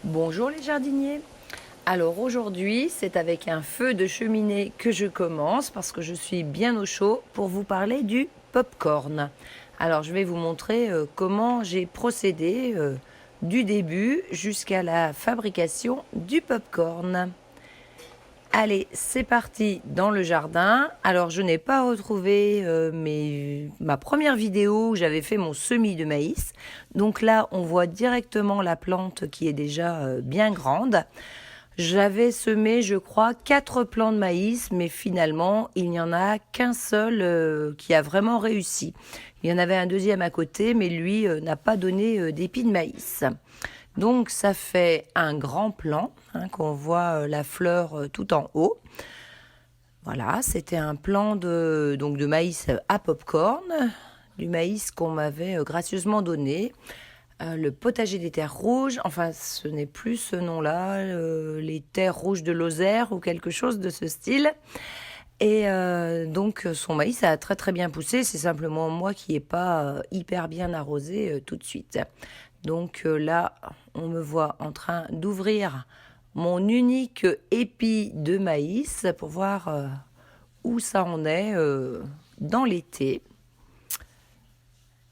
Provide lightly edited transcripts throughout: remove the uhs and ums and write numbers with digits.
Bonjour les jardiniers. Alors aujourd'hui, c'est avec un feu de cheminée que je commence parce que je suis bien au chaud pour vous parler du pop-corn. Alors je vais vous montrer comment j'ai procédé du début jusqu'à la fabrication du pop-corn. Allez, c'est parti dans le jardin. Alors, je n'ai pas retrouvé ma première vidéo où j'avais fait mon semis de maïs. Donc là, on voit directement la plante qui est déjà bien grande. J'avais semé, je crois, 4 plants de maïs, mais finalement, il n'y en a qu'un seul qui a vraiment réussi. Il y en avait un deuxième à côté, mais lui n'a pas donné d'épis de maïs. Donc ça fait un grand plant, qu'on voit la fleur tout en haut. Voilà, c'était un plant de maïs à popcorn, du maïs qu'on m'avait gracieusement donné. Le potager des terres rouges, enfin ce n'est plus ce nom-là, les terres rouges de Lozère ou quelque chose de ce style. Et donc son maïs a très très bien poussé, c'est simplement moi qui n'ai pas hyper bien arrosé tout de suite. Donc là, on me voit en train d'ouvrir mon unique épi de maïs pour voir où ça en est dans l'été.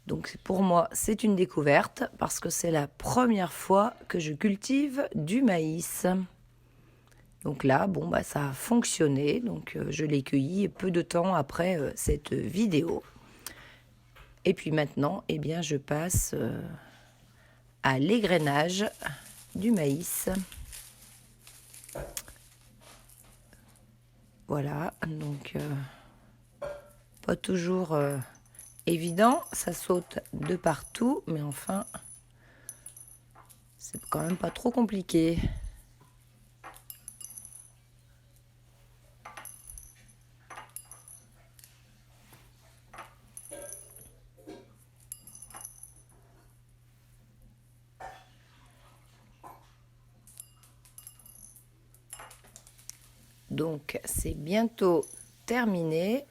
Donc pour moi, c'est une découverte parce que c'est la première fois que je cultive du maïs. Donc là, ça a fonctionné. Donc je l'ai cueilli peu de temps après cette vidéo. Et puis maintenant, eh bien, je passe à l'égrainage du maïs. Voilà, donc pas toujours évident, ça saute de partout, mais enfin, c'est quand même pas trop compliqué. Donc c'est bientôt terminé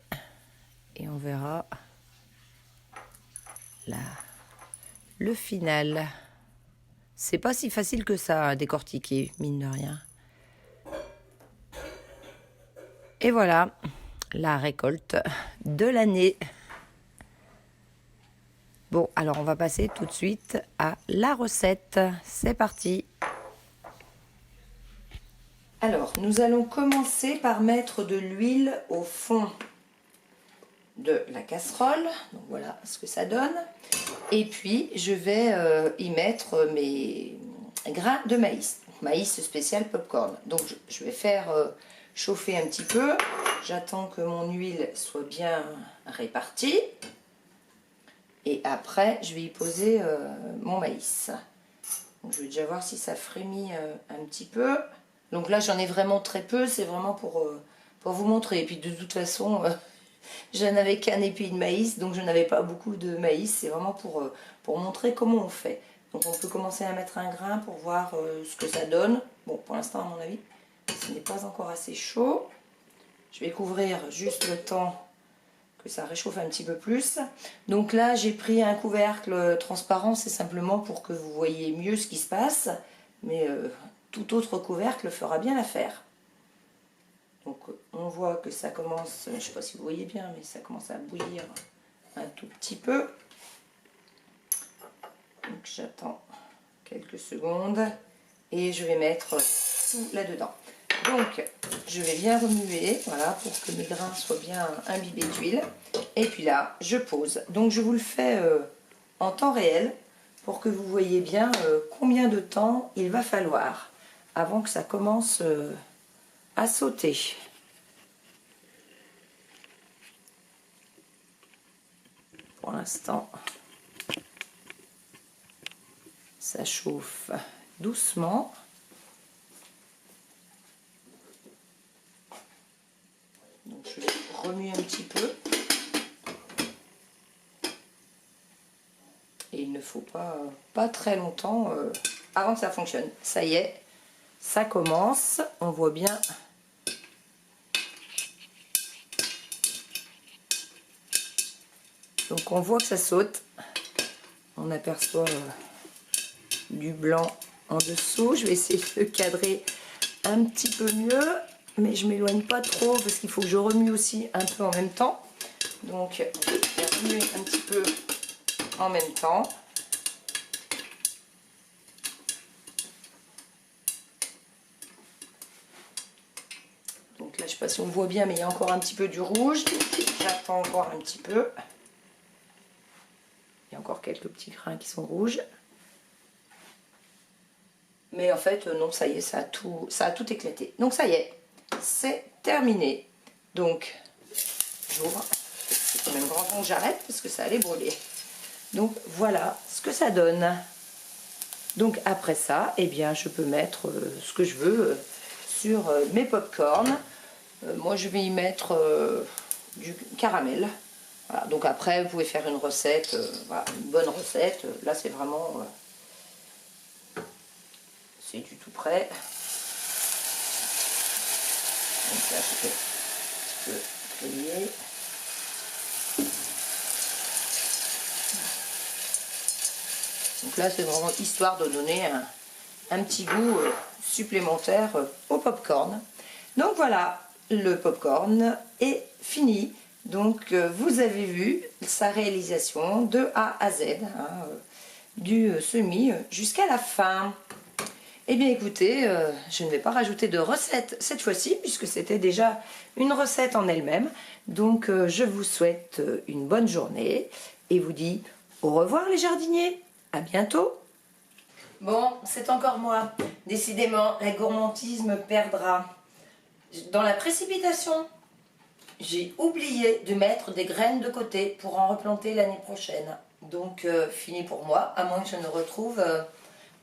et on verra là le final. C'est pas si facile que ça à décortiquer, mine de rien. Et voilà la récolte de l'année. Bon, alors on va passer tout de suite à la recette. C'est parti. Alors, nous allons commencer par mettre de l'huile au fond de la casserole. Donc voilà ce que ça donne. Et puis, je vais y mettre mes grains de maïs. Maïs spécial popcorn. Donc, je vais faire chauffer un petit peu. J'attends que mon huile soit bien répartie. Et après, je vais y poser mon maïs. Donc, je vais déjà voir si ça frémit un petit peu. Donc là, j'en ai vraiment très peu, c'est vraiment pour vous montrer. Et puis de toute façon, je n'avais qu'un épi de maïs, donc je n'avais pas beaucoup de maïs. C'est vraiment pour montrer comment on fait. Donc on peut commencer à mettre un grain pour voir ce que ça donne. Bon, pour l'instant, à mon avis, ce n'est pas encore assez chaud. Je vais couvrir juste le temps que ça réchauffe un petit peu plus. Donc là, j'ai pris un couvercle transparent, c'est simplement pour que vous voyez mieux ce qui se passe. Mais tout autre couvercle fera bien l'affaire. Donc on voit que ça commence, je ne sais pas si vous voyez bien, mais ça commence à bouillir un tout petit peu. Donc j'attends quelques secondes et je vais mettre tout là-dedans. Donc je vais bien remuer, voilà, pour que mes grains soient bien imbibés d'huile. Et puis là, je pose. Donc je vous le fais en temps réel pour que vous voyez bien combien de temps il va falloir avant que ça commence à sauter. Pour l'instant, Ça chauffe doucement. Donc je vais remuer un petit peu. Et il ne faut pas très longtemps avant que ça fonctionne. Ça y est, ça commence. On voit bien. Donc on voit que ça saute. On aperçoit du blanc en dessous. Je vais essayer de cadrer un petit peu mieux, mais je m'éloigne pas trop parce qu'il faut que je remue aussi un peu en même temps. Donc je vais remuer un petit peu en même temps. Donc là je sais pas si on voit bien, mais il y a encore un petit peu du rouge. J'attends encore un petit peu. Il y a encore quelques petits grains qui sont rouges. Mais en fait, non, ça y est, ça a tout éclaté. Donc ça y est, c'est terminé. Donc, j'ouvre. C'est quand même grand temps que j'arrête parce que ça allait brûler. Donc voilà ce que ça donne. Donc après ça, eh bien, je peux mettre ce que je veux sur mes pop-corn. Moi, je vais y mettre du caramel. Voilà. Donc après, vous pouvez faire une recette, voilà, une bonne recette. Là, c'est vraiment... c'est du tout prêt. Donc là, je fais un petit peu griller. Donc là, c'est vraiment histoire de donner un petit goût supplémentaire au popcorn. Donc voilà, le popcorn est fini. Donc vous avez vu sa réalisation de A à Z, hein, du semis jusqu'à la fin. Eh bien écoutez, je ne vais pas rajouter de recette cette fois-ci puisque c'était déjà une recette en elle-même. Donc je vous souhaite une bonne journée et vous dis au revoir les jardiniers. À bientôt. Bon, c'est encore moi. Décidément, la gourmandise me perdra. Dans la précipitation, j'ai oublié de mettre des graines de côté pour en replanter l'année prochaine. Donc fini pour moi, à moins que je ne retrouve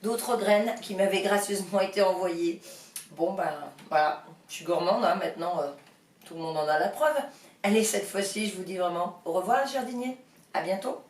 d'autres graines qui m'avaient gracieusement été envoyées. Bon ben voilà, je suis gourmande hein, maintenant, tout le monde en a la preuve. Allez, cette fois-ci, je vous dis vraiment au revoir les jardiniers, à bientôt.